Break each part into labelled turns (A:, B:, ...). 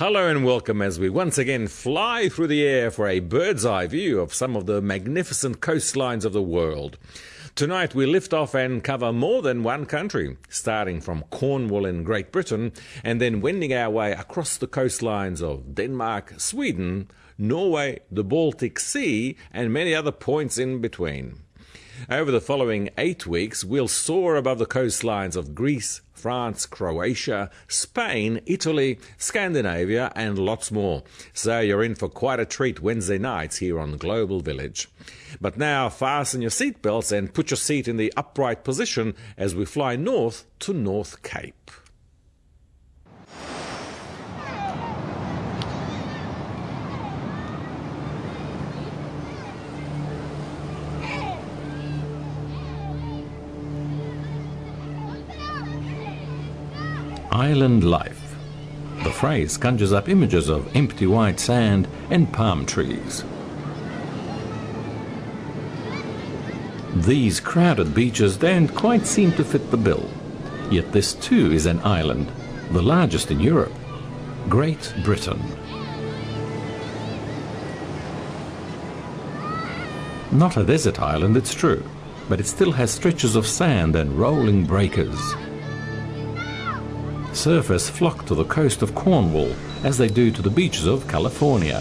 A: Hello and welcome as we once again fly through the air for a bird's eye view of some of the magnificent coastlines of the world. Tonight we lift off and cover more than one country, starting from Cornwall in Great Britain and then wending our way across the coastlines of Denmark, Sweden, Norway, the Baltic Sea and many other points in between. Over the following 8 weeks, we'll soar above the coastlines of Greece, France, Croatia, Spain, Italy, Scandinavia, and lots more. So you're in for quite a treat Wednesday nights here on Global Village. But now fasten your seatbelts and put your seat in the upright position as we fly north to North Cape. Island life. The phrase conjures up images of empty white sand and palm trees. These crowded beaches don't quite seem to fit the bill. Yet this too is an island, the largest in Europe, Great Britain. Not a desert island, it's true, but it still has stretches of sand and rolling breakers. Surfers flock to the coast of Cornwall as they do to the beaches of California.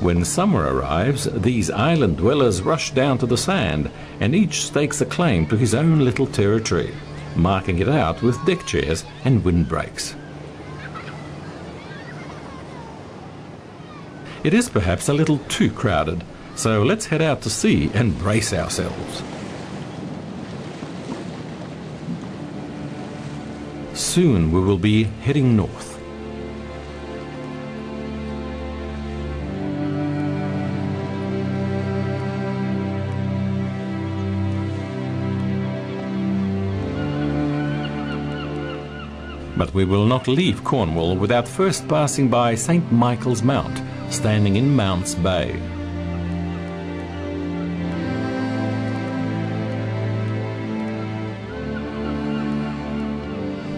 A: When summer arrives, these island dwellers rush down to the sand and each stakes a claim to his own little territory, marking it out with deck chairs and windbreaks. It is perhaps a little too crowded, so let's head out to sea and brace ourselves. Soon we will be heading north. But we will not leave Cornwall without first passing by St. Michael's Mount, standing in Mounts Bay.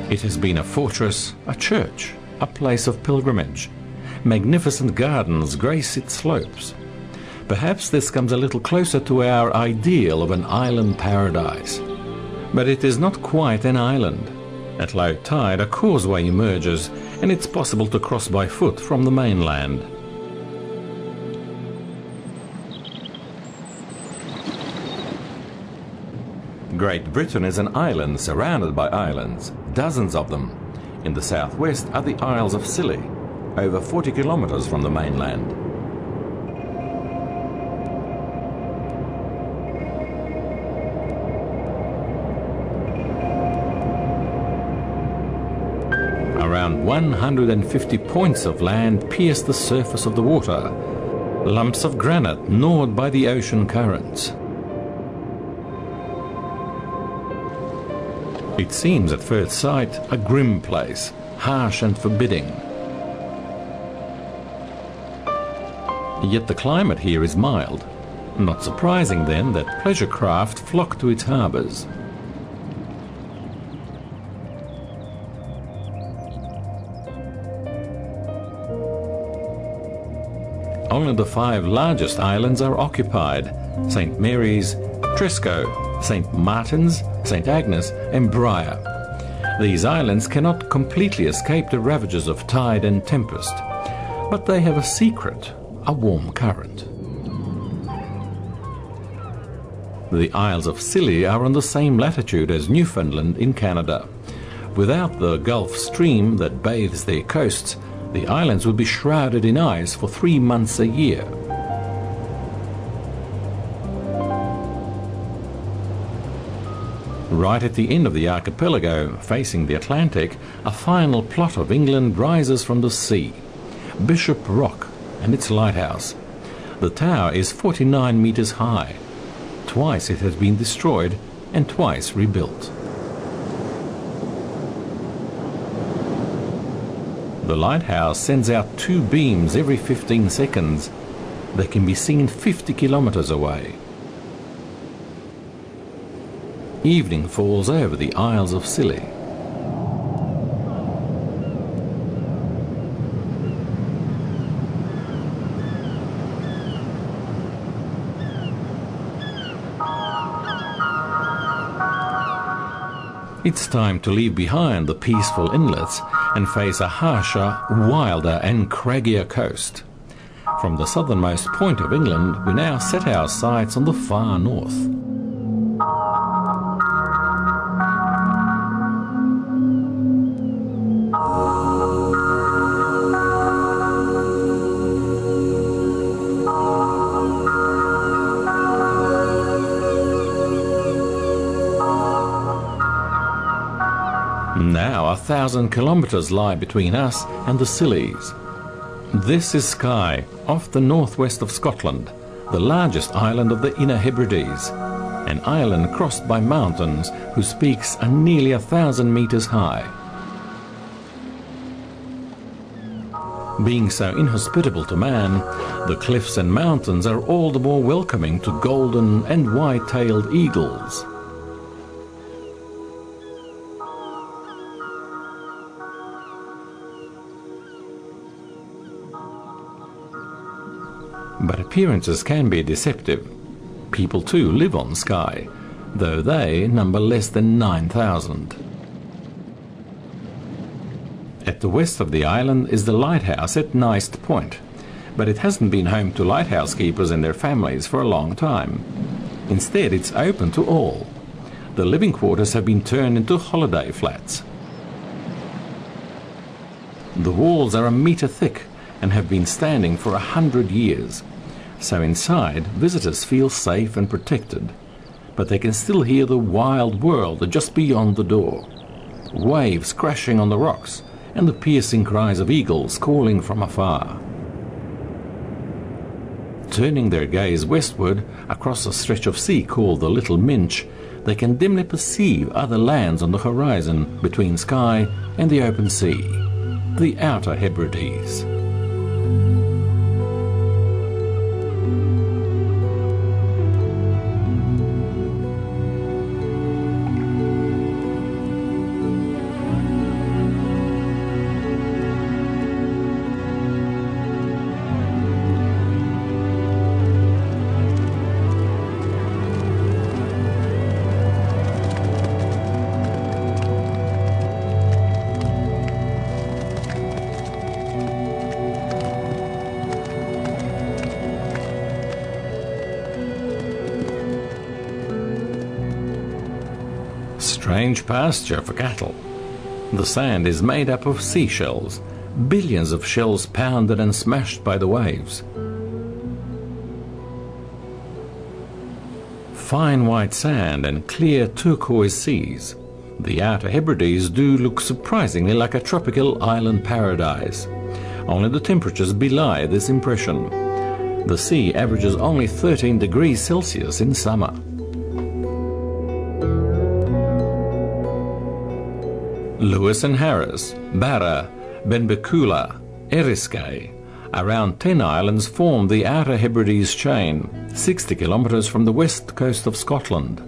A: It has been a fortress, a church, a place of pilgrimage. Magnificent gardens grace its slopes. Perhaps this comes a little closer to our ideal of an island paradise. But it is not quite an island. At low tide, a causeway emerges, and it's possible to cross by foot from the mainland. Great Britain is an island surrounded by islands, dozens of them. In the southwest are the Isles of Scilly, over 40 kilometers from the mainland. Around 150 points of land pierce the surface of the water, lumps of granite gnawed by the ocean currents. It seems at first sight a grim place, harsh and forbidding. Yet the climate here is mild. Not surprising then that pleasure craft flock to its harbours. Only the 5 largest islands are occupied: St. Mary's, Tresco, St. Martin's, St. Agnes and Briar. These islands cannot completely escape the ravages of tide and tempest, but they have a secret, a warm current. The Isles of Scilly are on the same latitude as Newfoundland in Canada. Without the Gulf Stream that bathes their coasts, the islands would be shrouded in ice for 3 months a year. Right at the end of the archipelago, facing the Atlantic, a final plot of England rises from the sea. Bishop Rock and its lighthouse. The tower is 49 meters high. Twice it has been destroyed and twice rebuilt. The lighthouse sends out 2 beams every 15 seconds. They can be seen 50 kilometers away. Evening falls over the Isles of Scilly. It's time to leave behind the peaceful inlets and face a harsher, wilder and craggier coast. From the southernmost point of England, we now set our sights on the far north. Now 1,000 kilometres lie between us and the Scillies. This is Skye, off the northwest of Scotland, the largest island of the Inner Hebrides, an island crossed by mountains whose peaks are nearly 1,000 metres high. Being so inhospitable to man, the cliffs and mountains are all the more welcoming to golden and white-tailed eagles. But appearances can be deceptive. People too live on Skye, though they number less than 9,000. At the west of the island is the lighthouse at Neist Point, but it hasn't been home to lighthouse keepers and their families for a long time. Instead, it's open to all. The living quarters have been turned into holiday flats. The walls are a metre thick and have been standing for 100 years. So inside, visitors feel safe and protected, but they can still hear the wild world just beyond the door. Waves crashing on the rocks and the piercing cries of eagles calling from afar. Turning their gaze westward across a stretch of sea called the Little Minch, they can dimly perceive other lands on the horizon between Skye and the open sea, the Outer Hebrides. Strange pasture for cattle. The sand is made up of seashells, billions of shells pounded and smashed by the waves. Fine white sand and clear turquoise seas. The Outer Hebrides do look surprisingly like a tropical island paradise. Only the temperatures belie this impression. The sea averages only 13 degrees Celsius in summer. Lewis and Harris, Barra, Benbecula, Eriskay. Around 10 islands form the Outer Hebrides chain, 60 kilometres from the west coast of Scotland.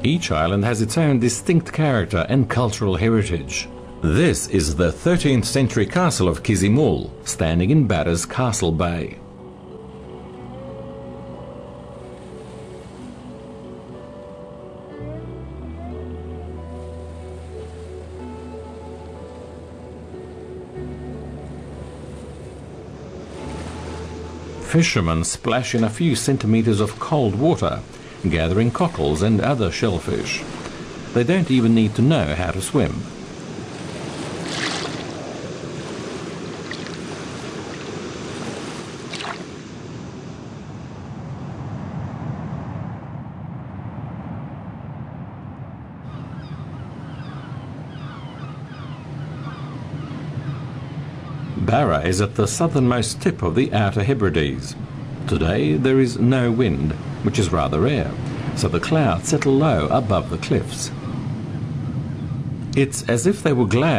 A: Each island has its own distinct character and cultural heritage. This is the 13th century castle of Kizimul, standing in Barra's Castle Bay. Fishermen splash in a few centimetres of cold water, gathering cockles and other shellfish. They don't even need to know how to swim. Barra is at the southernmost tip of the Outer Hebrides. Today there is no wind, which is rather rare, so the clouds settle low above the cliffs. It's as if they were glad